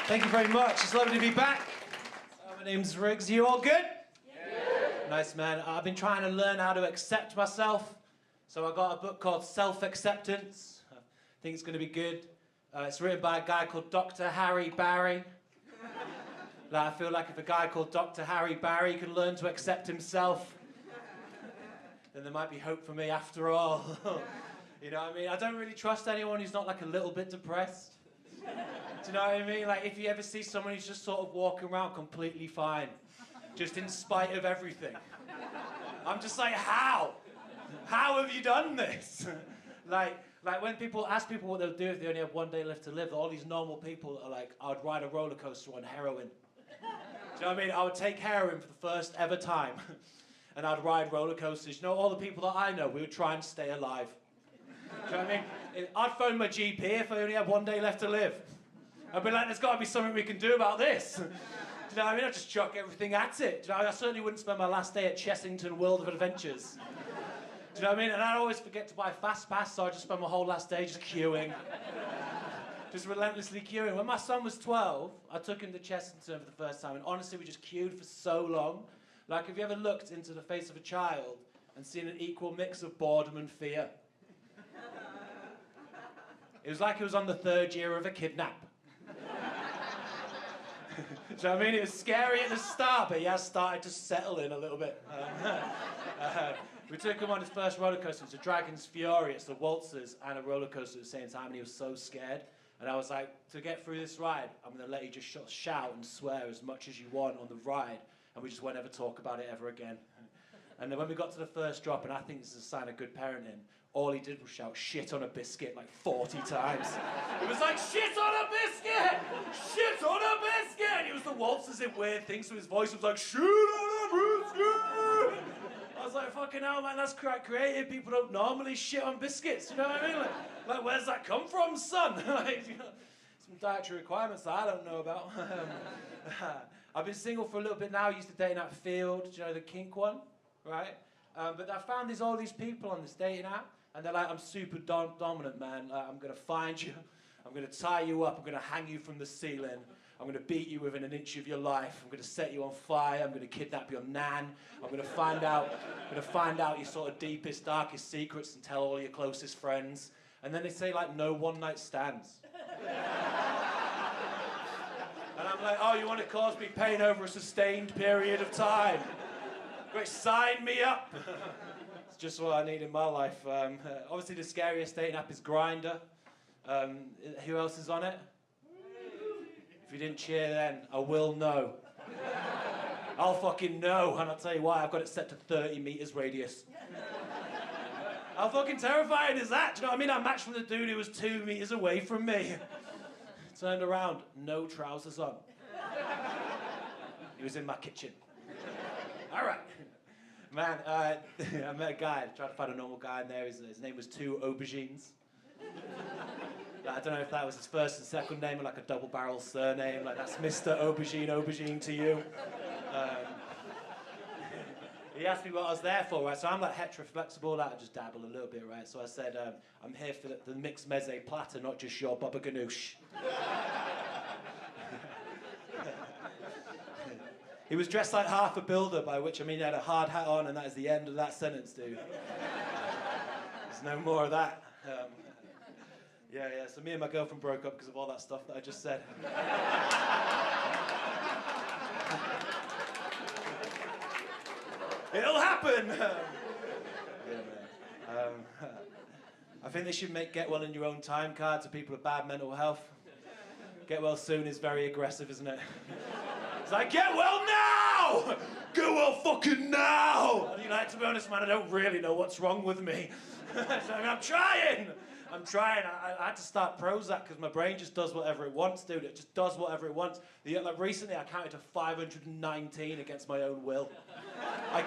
Thank you very much. It's lovely to be back. My name's Riggs. You all good? Yeah. Nice, man. I've been trying to learn how to accept myself. So I got a book called Self-Acceptance. I think it's going to be good. It's written by a guy called Dr. Harry Barry. I feel like if a guy called Dr. Harry Barry can learn to accept himself, then there might be hope for me after all. You know what I mean? I don't really trust anyone who's not like a little bit depressed. Do you know what I mean? Like, if you ever see someone who's just sort of walking around completely fine, just in spite of everything, I'm just like, how? How have you done this? like when people ask people what they'll do if they only have one day left to live, all these normal people are like, I'd ride a roller coaster on heroin. Do you know what I mean? I would take heroin for the first ever time, and I'd ride roller coasters. You know, all the people that I know, we would try and stay alive. Do you know what I mean? I'd phone my GP if I only had one day left to live. I'd be like, there's got to be something we can do about this. Do you know what I mean? I'd just chuck everything at it. Do you know, I certainly wouldn't spend my last day at Chessington World of Adventures. Do you know what I mean? And I'd always forget to buy Fast Pass, so I'd just spend my whole last day just queuing. Just relentlessly queuing. When my son was 12, I took him to Chessington for the first time, and honestly, we just queued for so long. Like, have you ever looked into the face of a child and seen an equal mix of boredom and fear? It was like he was on the third year of a kidnap. Do you know what I mean? It was scary at the start, but he has started to settle in a little bit. We took him on his first roller coaster. It was a Dragon's Fury. It's the waltzers and a roller coaster at the same time, and he was so scared. And I was like, to get through this ride, I'm going to let you just shout and swear as much as you want on the ride, and we just won't ever talk about it ever again. And then when we got to the first drop, and I think this is a sign of good parenting, all he did was shout, shit on a biscuit, like 40 times. It was like, shit on a biscuit! Shit on a biscuit! And he was the waltzers in weird things, so his voice was like, shit on a biscuit! I was like, fucking hell, man, that's quite creative. People don't normally shit on biscuits, you know what I mean? Like where's that come from, son? Like, you know, some dietary requirements that I don't know about. I've been single for a little bit now. I used to date at Field, do you know, the kink one? Right? But I found all these people on this dating app, and they're like, I'm super dominant, man. I'm going to find you, I'm going to tie you up, I'm going to hang you from the ceiling, I'm going to beat you within an inch of your life, I'm going to set you on fire, I'm going to kidnap your nan, I'm going to find out your sort of deepest, darkest secrets and tell all your closest friends. And then they say, like, no one-night stands. And I'm like, oh, you want to cause me pain over a sustained period of time? Great, sign me up. It's just what I need in my life. Obviously, the scariest dating app is Grindr. Who else is on it? If you didn't cheer then, I will know. I'll fucking know, and I'll tell you why. I've got it set to 30 meters radius. How fucking terrifying is that? Do you know what I mean? I matched with a dude who was 2 meters away from me. Turned around, no trousers on. He was in my kitchen. All right. Man, I met a guy, tried to find a normal guy in there. His name was Two Aubergines. I don't know if that was his first and second name or like a double-barrel surname. Like, that's Mr. Aubergine to you. He asked me what I was there for, right? So I'm like hetero-flexible, like I just dabble a little bit, right? So I said, I'm here for the mixed meze platter, not just your baba ganoush. He was dressed like half a builder, by which I mean he had a hard hat on, and that is the end of that sentence, dude. There's no more of that. Yeah, so me and my girlfriend broke up because of all that stuff that I just said. It'll happen! Yeah, man. I think they should make get well in your own time cards for people with bad mental health. Get well soon is very aggressive, isn't it? It's like, get well now! Get well fucking now! And, you know, to be honest, man, I don't really know what's wrong with me. So, I mean, I'm trying. I had to start Prozac because my brain just does whatever it wants, dude. It just does whatever it wants. Like recently, I counted to 519 against my own will. I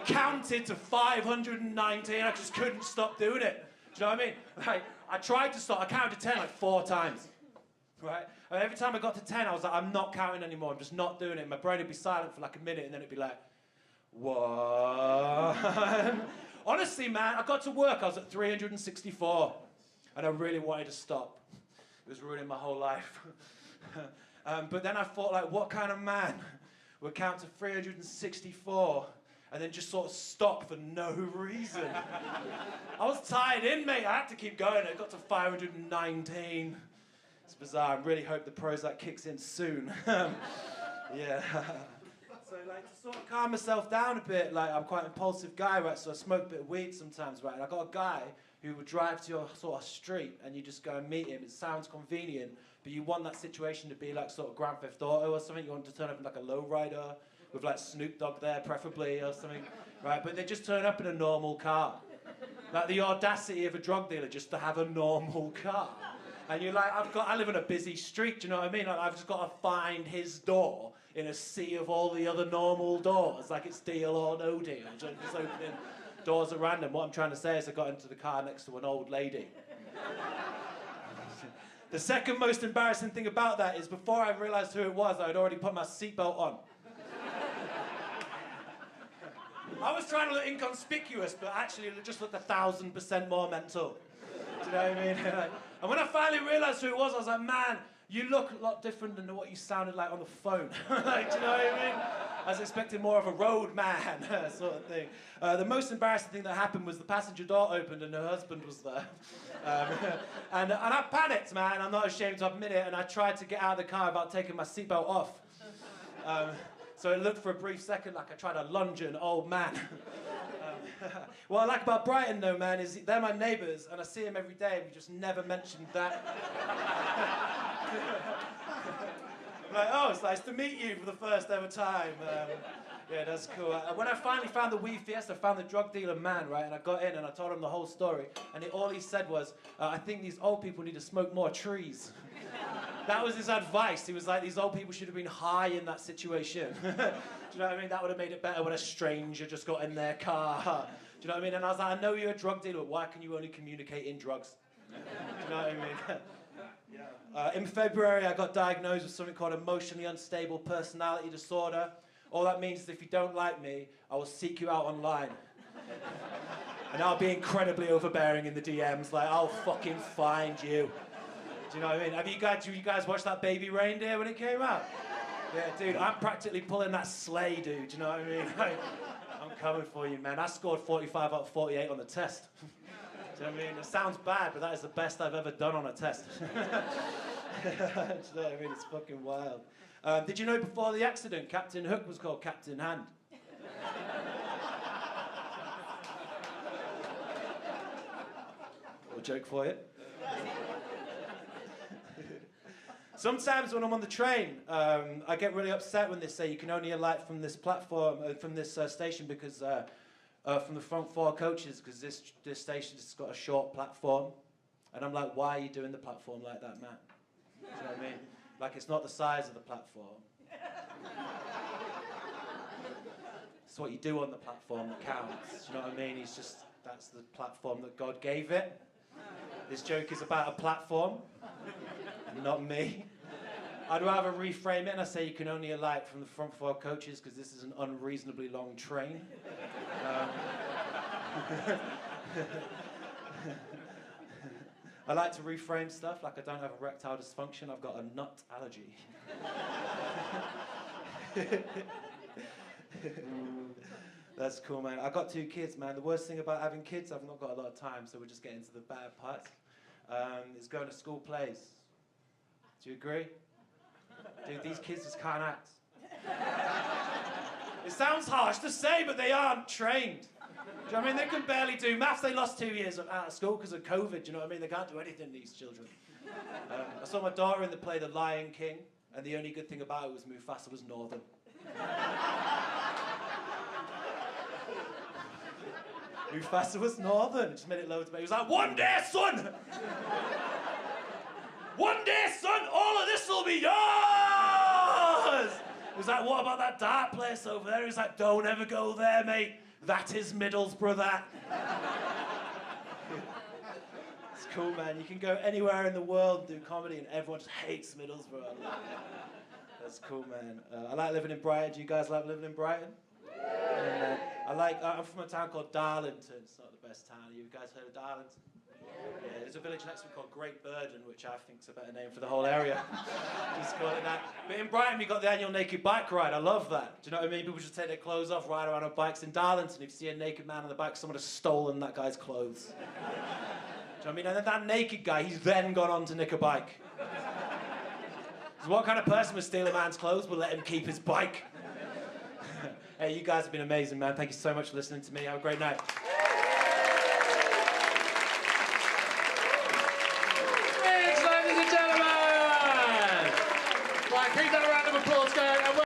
counted to 519. I just couldn't stop doing it. Do you know what I mean? Like, I tried to stop. I counted to 10 like 4 times. Right? And every time I got to 10, I was like, I'm not counting anymore. I'm just not doing it. My brain would be silent for like a minute, and then it'd be like, 1. Honestly, man, I got to work, I was at 364, and I really wanted to stop. It was ruining my whole life. But then I thought, like, what kind of man would count to 364 and then just sort of stop for no reason? I was tied in, mate. I had to keep going. I got to 519. It's bizarre. I really hope the Prozac kicks in soon. Yeah. So, like, to sort of calm myself down a bit, like, I'm quite an impulsive guy, right? So I smoke a bit of weed sometimes, right? And I got a guy who would drive to your sort of street and you just go and meet him. It sounds convenient, but you want that situation to be like sort of Grand Theft Auto or something. You want to turn up in like a lowrider with like Snoop Dogg there, preferably, or something, right? But they just turn up in a normal car. Like the audacity of a drug dealer just to have a normal car. And you're like, I live in a busy street, do you know what I mean? Like, I've just got to find his door in a sea of all the other normal doors, like it's Deal or No Deal. Just opening doors at random. What I'm trying to say is I got into the car next to an old lady. The second most embarrassing thing about that is before I realised who it was, I had already put my seatbelt on. I was trying to look inconspicuous, but actually it just looked 1,000% more mental. Do you know what I mean? And when I finally realised who it was, I was like, man, you look a lot different than what you sounded like on the phone. Like, do you know what I mean? I was expecting more of a road man sort of thing. The most embarrassing thing that happened was the passenger door opened and her husband was there. And I panicked, man. I'm not ashamed to admit it. And I tried to get out of the car without taking my seatbelt off. So it looked for a brief second like I tried to lunge at an old man. What I like about Brighton, though, man, is they're my neighbours, and I see them every day, and we just never mentioned that. I'm like, oh, it's nice to meet you for the first ever time. Yeah, that's cool. When I finally found the wee Fiesta, I found the drug dealer man, right, and I got in and I told him the whole story, and all he said was, I think these old people need to smoke more trees. That was his advice. He was like, these old people should have been high in that situation. Do you know what I mean? That would have made it better when a stranger just got in their car. Do you know what I mean? And I was like, I know you're a drug dealer, but why can you only communicate in drugs? Do you know what I mean? Yeah. In February, I got diagnosed with something called emotionally unstable personality disorder. All that means is if you don't like me, I will seek you out online. And I'll be incredibly overbearing in the DMs, like, I'll fucking find you. Do you know what I mean? Do you guys watch that Baby Reindeer when it came out? Yeah, dude, I'm practically pulling that sleigh, dude. Do you know what I mean? Like, I'm coming for you, man. I scored 45 out of 48 on the test. Do you know what I mean? It sounds bad, but that is the best I've ever done on a test. Do you know what I mean? It's fucking wild. Did you know before the accident, Captain Hook was called Captain Hand? Little joke for you. Sometimes when I'm on the train, I get really upset when they say you can only alight from this platform, from this station, because from the front four coaches, because this station's got a short platform. And I'm like, why are you doing the platform like that, man? Do you know what I mean? Like, it's not the size of the platform. It's what you do on the platform that counts. Do you know what I mean? That's the platform that God gave it. This joke is about a platform, not me. I'd rather reframe it and I say you can only alight from the front four coaches because this is an unreasonably long train. I like to reframe stuff like I don't have erectile dysfunction, I've got a nut allergy. That's cool, man. I got 2 kids, man. The worst thing about having kids, I've not got a lot of time, so we'll just get into the bad parts. Is going to school plays. Do you agree? Dude, these kids just can't act. It sounds harsh to say, but they aren't trained. Do you know what I mean? They can barely do maths. They lost 2 years out of school because of COVID. Do you know what I mean? They can't do anything, these children. I saw my daughter in the play The Lion King, and the only good thing about it was Mufasa was Northern. Mufasa was Northern. Just made it loads of it. He was like, one day, son! One day, son, all of this will be yours! He was like, what about that dark place over there? He was like, don't ever go there, mate. That is Middlesbrough, that. It's cool, man. You can go anywhere in the world and do comedy and everyone just hates Middlesbrough. That's cool, man. I like living in Brighton. Do you guys like living in Brighton? Yeah. I'm from a town called Darlington. It's not the best town. You guys heard of Darlington? Yeah, there's a village next to it called Great Burden, which I think's a better name for the whole area. Just call it that. But in Brighton, we got the annual naked bike ride. I love that. Do you know what I mean? People just take their clothes off, ride around on bikes. In Darlington, if you see a naked man on the bike, someone has stolen that guy's clothes. Do you know what I mean? And then that naked guy, he's then gone on to nick a bike. So what kind of person would steal a man's clothes but let him keep his bike? Hey, you guys have been amazing, man. Thank you so much for listening to me. Have a great night. Ladies and gentlemen! Right, keep that round of applause going.